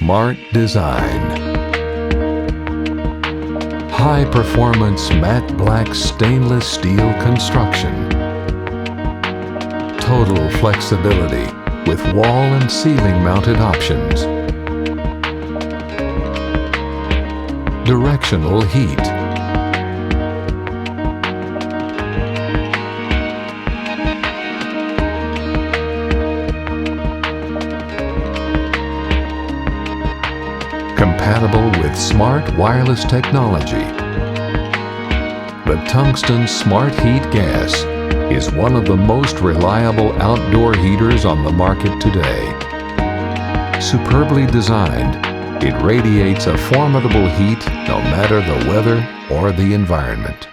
smart design. High-performance matte black stainless steel construction. Total flexibility with wall and ceiling mounted options. Directional heat. Compatible with smart wireless technology. The tungsten smart heat gas is one of the most reliable outdoor heaters on the market today. Superbly designed, it radiates a formidable heat no matter the weather or the environment.